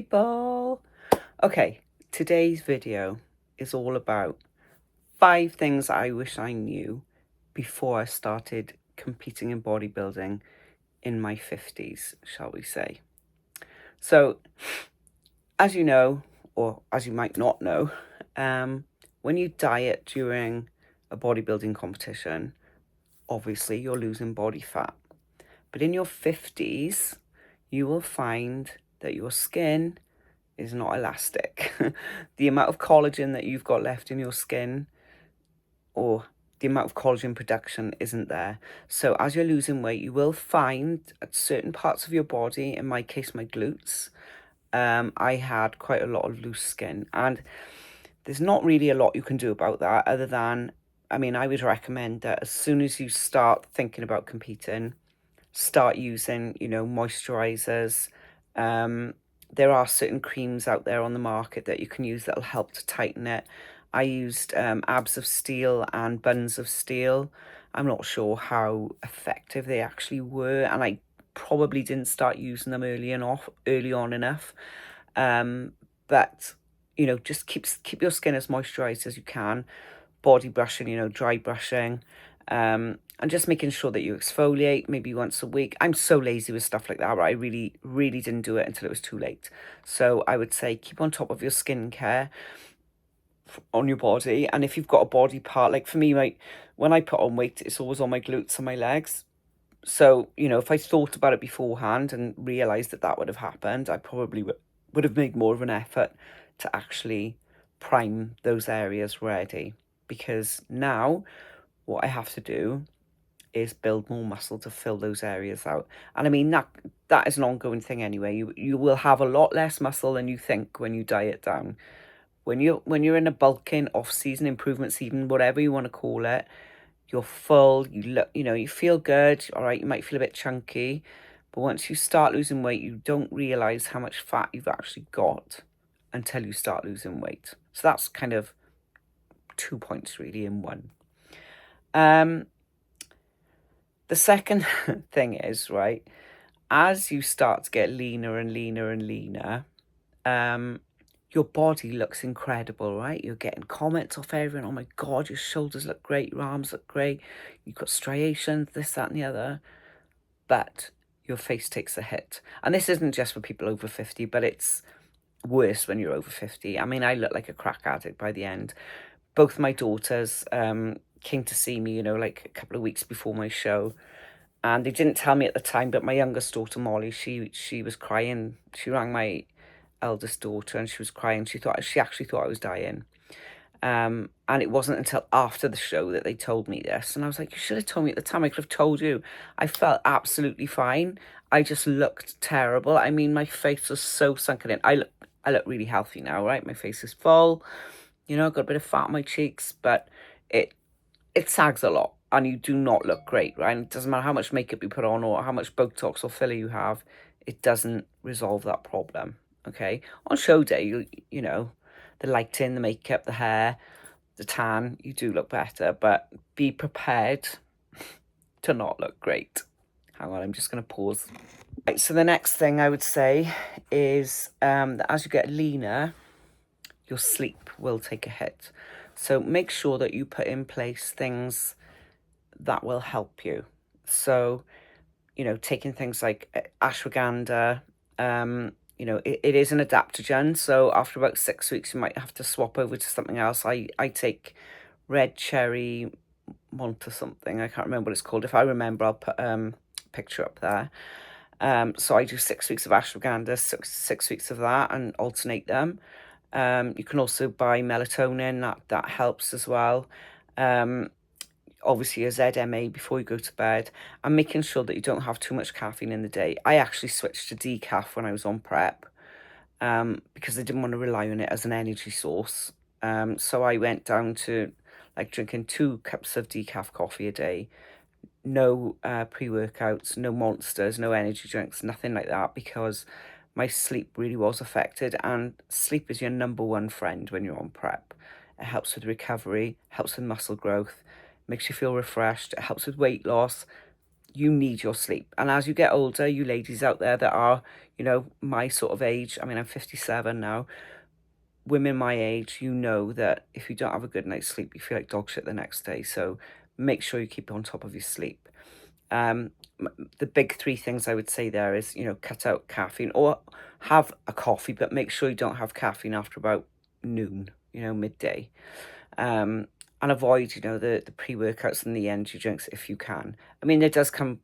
people. Okay, today's video is all about 5 things I wish I knew before I started competing in bodybuilding in my 50s, shall we say. So, as you know, or as you might not know, when you diet during a bodybuilding competition, obviously you're losing body fat. But in your 50s, you will find that your skin is not elastic. The amount of collagen that you've got left in your skin, or the amount of collagen production, isn't there. So as you're losing weight, you will find at certain parts of your body, in my case my glutes, I had quite a lot of loose skin, and there's not really a lot you can do about that other than, I mean, I would recommend that as soon as you start thinking about competing, start using, moisturizers. There are certain creams out there on the market that you can use that'll help to tighten it. I used Abs of Steel and Buns of Steel. I'm not sure how effective they actually were, and I probably didn't start using them early on enough. But just keep your skin as moisturized as you can. Body brushing, dry brushing. And just making sure that you exfoliate maybe once a week. I'm so lazy with stuff like that, but I really, really didn't do it until it was too late. So I would say keep on top of your skincare on your body. And if you've got a body part, like for me, when I put on weight, it's always on my glutes and my legs. So, if I thought about it beforehand and realised that that would have happened, I probably would have made more of an effort to actually prime those areas ready. Because now what I have to do is build more muscle to fill those areas out. And I mean, that is an ongoing thing anyway. You will have a lot less muscle than you think when you diet down. When you're in a bulking off-season improvement season, whatever you want to call it, you're full, you look, you feel good, all right, you might feel a bit chunky, but once you start losing weight, you don't realize how much fat you've actually got until you start losing weight. So that's kind of 2 points really in one. The second thing is, right, as you start to get leaner and leaner and leaner, your body looks incredible, right? You're getting comments off everyone, oh my God, your shoulders look great, your arms look great, you've got striations, this, that, and the other. But your face takes a hit. And this isn't just for people over 50, but it's worse when you're over 50. I mean, I look like a crack addict by the end. Both my daughters came to see me, like a couple of weeks before my show. And they didn't tell me at the time, but my youngest daughter, Molly, she was crying. She rang my eldest daughter and she was crying. She actually thought I was dying. And it wasn't until after the show that they told me this. And I was like, you should have told me at the time. I could have told you. I felt absolutely fine. I just looked terrible. I mean, my face was so sunken in. I look really healthy now, right? My face is full. I've got a bit of fat on my cheeks, but it sags a lot. And you do not look great, right? And it doesn't matter how much makeup you put on or how much Botox or filler you have. It doesn't resolve that problem, okay? On show day, the lighting, the makeup, the hair, the tan, you do look better, but be prepared to not look great. Hang on, I'm just going to pause. Right, so the next thing I would say is that as you get leaner, your sleep will take a hit. So make sure that you put in place things that will help you. So, taking things like ashwagandha, it is an adaptogen. So after about 6 weeks, you might have to swap over to something else. I take red cherry malt or something. I can't remember what it's called. If I remember, I'll put picture up there. So I do 6 weeks of ashwagandha, six weeks of that, and alternate them. You can also buy melatonin, that helps as well. Obviously a ZMA before you go to bed, and making sure that you don't have too much caffeine in the day. I actually switched to decaf when I was on prep because I didn't want to rely on it as an energy source. So I went down to like drinking 2 cups of decaf coffee a day. No pre-workouts, no monsters, no energy drinks, nothing like that, because my sleep really was affected, and sleep is your number one friend when you're on prep. It helps with recovery, helps with muscle growth, makes you feel refreshed, it helps with weight loss. You need your sleep. And as you get older, you ladies out there that are, you know, my sort of age, I mean, I'm 57 now, women my age, you know that if you don't have a good night's sleep, you feel like dog shit the next day. So make sure you keep on top of your sleep. The big three things I would say there is, you know, cut out caffeine or have a coffee, but make sure you don't have caffeine after about noon, you know, midday. And avoid, you know, the pre-workouts and the energy drinks if you can. I mean, there does come,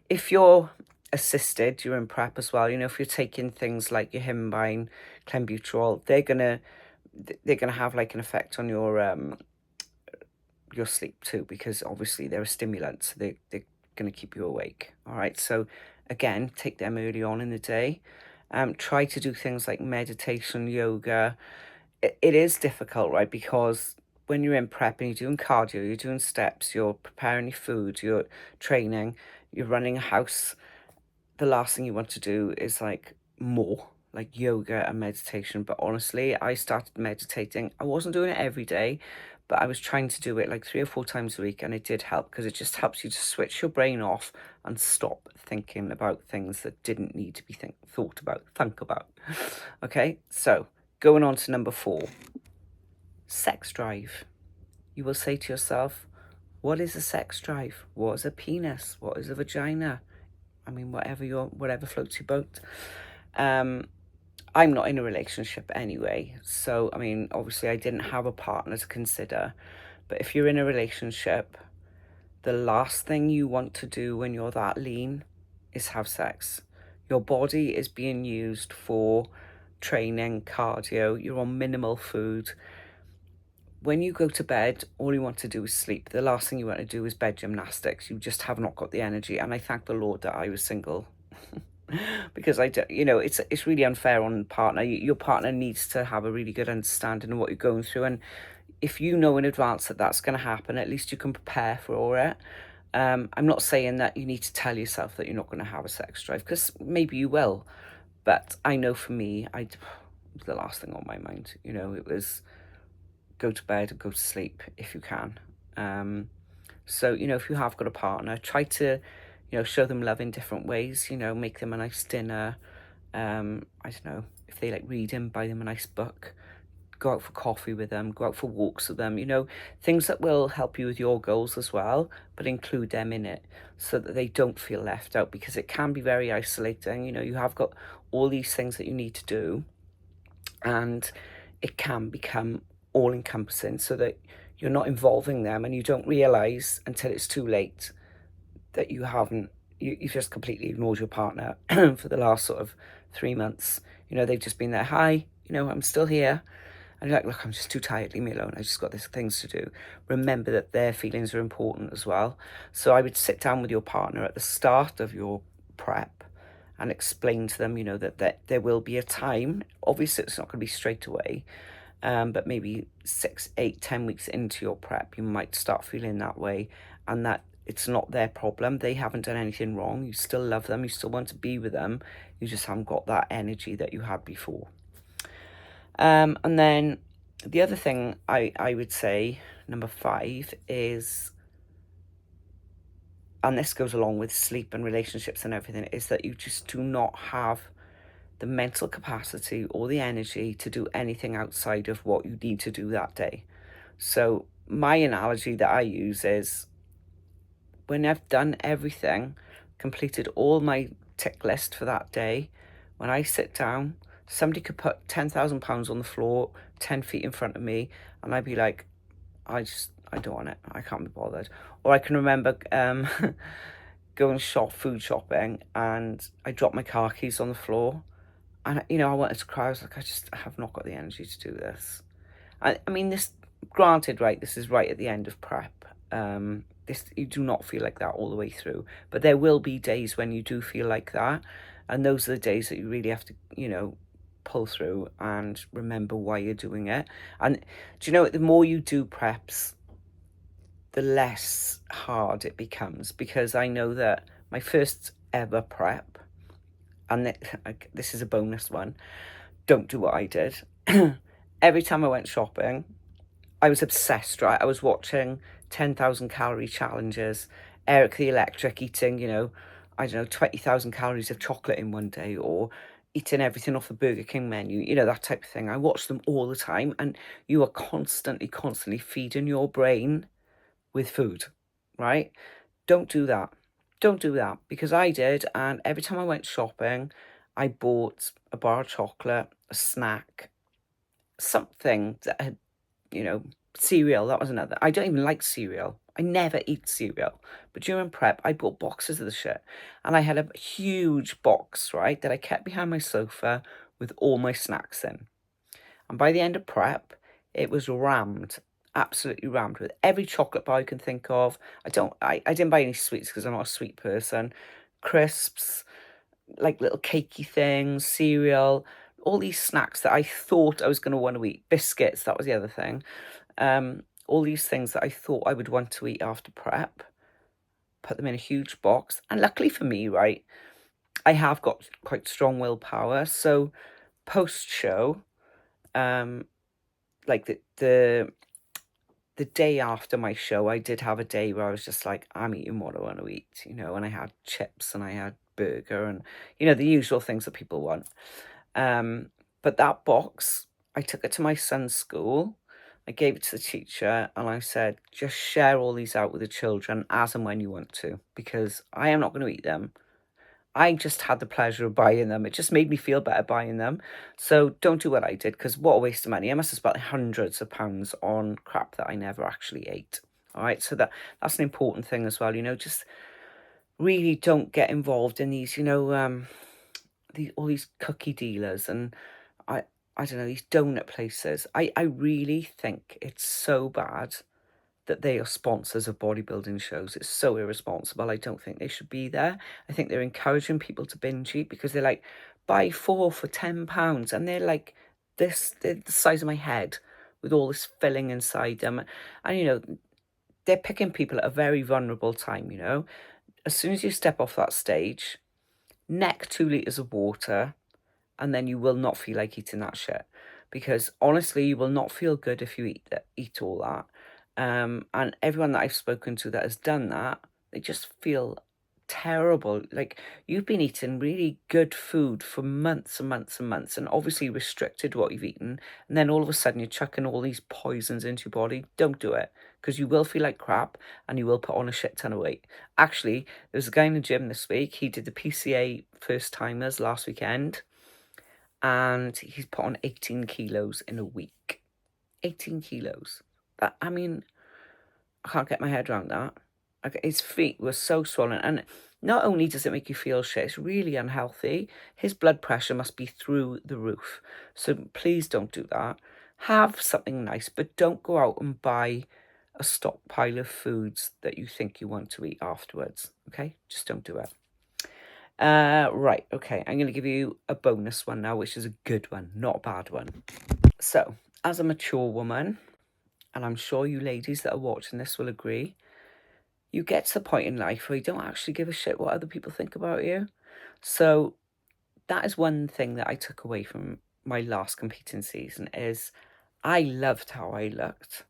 if you're assisted, you're in prep as well, you know, if you're taking things like your himbine, clenbuterol, they're gonna have like an effect on your sleep too, because obviously they're a stimulant, so they're going to keep you awake. All right, so again, take them early on in the day. Try to do things like meditation, yoga. It is difficult, right? Because when you're in prep and you're doing cardio, you're doing steps, you're preparing your food, you're training, you're running a house, the last thing you want to do is like more like yoga and meditation. But honestly, I started meditating. I wasn't doing it every day, but I was trying to do it like 3 or 4 times a week, and it did help because it just helps you to switch your brain off and stop thinking about things that didn't need to be thought about. Okay, so going on to number 4, sex drive. You will say to yourself, what is a sex drive? What is a penis? What is a vagina? I mean, whatever floats your boat. I'm not in a relationship anyway. So, I mean, obviously I didn't have a partner to consider. But if you're in a relationship, the last thing you want to do when you're that lean is have sex. Your body is being used for training, cardio. You're on minimal food. When you go to bed, all you want to do is sleep. The last thing you want to do is bed gymnastics. You just have not got the energy. And I thank the Lord that I was single. Because you know, it's really unfair on the partner. Your partner needs to have a really good understanding of what you're going through. And if you know in advance that that's going to happen, at least you can prepare for it. I'm not saying that you need to tell yourself that you're not going to have a sex drive, because maybe you will. But I know for me, it was the last thing on my mind. You know, it was go to bed and go to sleep if you can. So, you know, if you have got a partner, try to, you know, show them love in different ways. You know, make them a nice dinner. I don't know, if they like reading, buy them a nice book. Go out for coffee with them, go out for walks with them, you know, things that will help you with your goals as well, but include them in it so that they don't feel left out, because it can be very isolating. You know, you have got all these things that you need to do, and it can become all-encompassing so that you're not involving them and you don't realise until it's too late that you've just completely ignored your partner for the last sort of 3 months. You know, they've just been there, hi, you know, I'm still here. And you're like, look, I'm just too tired, leave me alone. I just got these things to do. Remember that their feelings are important as well. So I would sit down with your partner at the start of your prep and explain to them, you know, that there will be a time. Obviously, it's not going to be straight away. But maybe 6, 8, 10 weeks into your prep, you might start feeling that way, and that it's not their problem. They haven't done anything wrong. You still love them. You still want to be with them. You just haven't got that energy that you had before. And then the other thing I would say, number 5, is, and this goes along with sleep and relationships and everything, is that you just do not have the mental capacity or the energy to do anything outside of what you need to do that day. So my analogy that I use is, when I've done everything, completed all my tick list for that day, when I sit down, somebody could put £10,000 on the floor 10 feet in front of me, and I'd be like, I don't want it, I can't be bothered. Or I can remember going food shopping, and I dropped my car keys on the floor, and, you know, I wanted to cry. I was like, I have not got the energy to do this. I mean, this, granted, right, this is right at the end of prep. You do not feel like that all the way through. But there will be days when you do feel like that. And those are the days that you really have to, you know, pull through and remember why you're doing it. And do you know, the more you do preps, the less hard it becomes. Because I know that my first ever prep, and this is a bonus one, don't do what I did. Every time I went shopping, I was obsessed, right? I was watching 10,000 calorie challenges, Eric the Electric eating, you know, I don't know, 20,000 calories of chocolate in one day, or eating everything off the Burger King menu, you know, that type of thing. I watch them all the time, and you are constantly feeding your brain with food, right? Don't do that. Don't do that, because I did, and every time I went shopping, I bought a bar of chocolate, a snack, something that had, you know, cereal. That was another. I don't even like cereal. I never eat cereal. But during prep, I bought boxes of the shit. And I had a huge box, right, that I kept behind my sofa with all my snacks in. And by the end of prep, it was rammed, absolutely rammed with every chocolate bar you can think of. I didn't buy any sweets because I'm not a sweet person. Crisps, like little cakey things, cereal, all these snacks that I thought I was going to want to eat. Biscuits, that was the other thing. All these things that I thought I would want to eat after prep. Put them in a huge box. And luckily for me, right, I have got quite strong willpower. So post-show, like the day after my show, I did have a day where I was just like, I'm eating what I want to eat, you know, and I had chips and I had burger and, you know, the usual things that people want. But that box, I took it to my son's school. I gave it to the teacher and I said, just share all these out with the children as and when you want to, because I am not going to eat them. I just had the pleasure of buying them. It just made me feel better buying them. So don't do what I did, because what a waste of money. I must have spent hundreds of pounds on crap that I never actually ate. All right, so that's an important thing as well. You know, just really don't get involved in these, you know, all these cookie dealers and I don't know, these donut places. I really think it's so bad that they are sponsors of bodybuilding shows. It's so irresponsible. I don't think they should be there. I think they're encouraging people to binge eat because they're like, buy 4 for £10. And they're like they're the size of my head with all this filling inside them. And, you know, they're picking people at a very vulnerable time, you know. As soon as you step off that stage, neck 2 litres of water, and then you will not feel like eating that shit, because honestly you will not feel good if you eat all that. And everyone that I've spoken to that has done that, they just feel terrible. Like, you've been eating really good food for months and months and months, and obviously restricted what you've eaten, and then all of a sudden you're chucking all these poisons into your body. Don't do it, because you will feel like crap and you will put on a shit ton of weight. Actually, there was a guy in the gym this week. He did the PCA first timers last weekend, and he's put on 18 kilos in a week. 18 kilos. That, I mean, I can't get my head around that. Like, his feet were so swollen, and not only does it make you feel shit, it's really unhealthy. His blood pressure must be through the roof. So please don't do that. Have something nice, but don't go out and buy a stockpile of foods that you think you want to eat afterwards. Okay? Just don't do it. Right, okay, I'm going to give you a bonus one now, which is a good one, not a bad one. So, as a mature woman, and I'm sure you ladies that are watching this will agree, you get to the point in life where you don't actually give a shit what other people think about you. So, that is one thing that I took away from my last competing season, is I loved how I looked.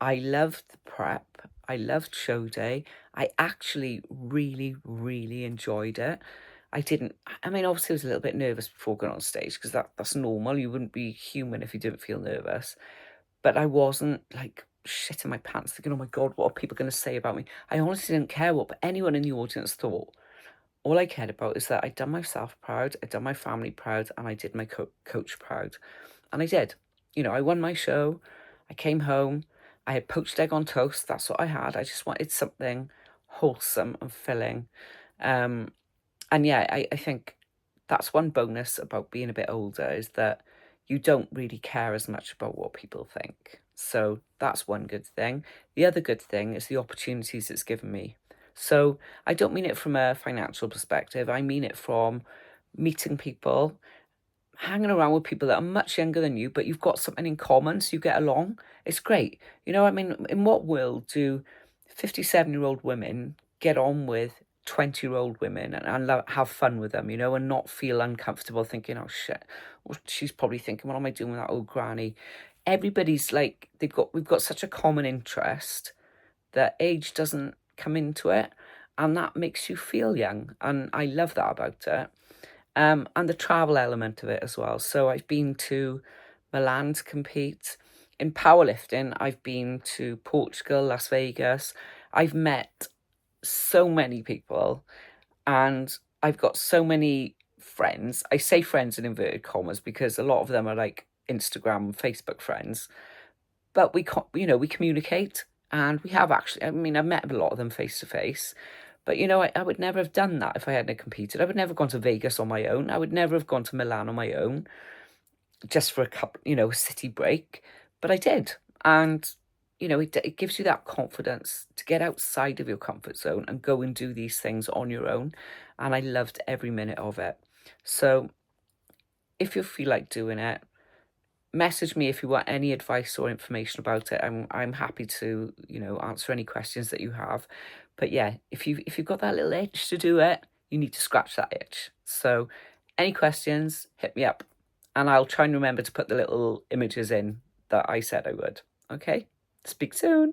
I loved the prep. I loved show day. I actually really enjoyed it. I mean, obviously I was a little bit nervous before going on stage, because that's normal. You wouldn't be human if you didn't feel nervous. But I wasn't like shitting my pants thinking, oh my God, what are people going to say about me? I honestly didn't care what anyone in the audience thought. All I cared about is that I'd done myself proud, I'd done my family proud, and I did my coach proud. And I did. You know, I won my show. I came home. I had poached egg on toast. That's what I had. I just wanted something wholesome and filling. And yeah, I think that's one bonus about being a bit older, is that you don't really care as much about what people think. So that's one good thing. The other good thing is the opportunities it's given me. So I don't mean it from a financial perspective. I mean it from meeting people, hanging around with people that are much younger than you, but you've got something in common, so you get along. It's great. You know, I mean, in what world do 57-year-old women get on with 20-year-old women and have fun with them, you know, and not feel uncomfortable thinking, oh shit, well, she's probably thinking, what am I doing with that old granny? Everybody's like, we've got such a common interest that age doesn't come into it. and that makes you feel young, and I love that about it. And the travel element of it as well. So I've been to Milan to compete. In powerlifting, I've been to Portugal, Las Vegas. I've met so many people, and I've got so many friends. I say friends in inverted commas because a lot of them are like Instagram, Facebook friends. But we communicate, and we have actually. I mean, I've met a lot of them face to face. But I would never have done that if I hadn't competed. I would never have gone to Vegas on my own. I would never have gone to Milan on my own, just for a couple, city break. But I did, and it gives you that confidence to get outside of your comfort zone and go and do these things on your own. And I loved every minute of it. So if you feel like doing it, message me if you want any advice or information about it. I'm happy to answer any questions that you have. But yeah, if you've got that little itch to do it, you need to scratch that itch. So any questions, hit me up, and I'll try and remember to put the little images in that I said I would. Okay, speak soon.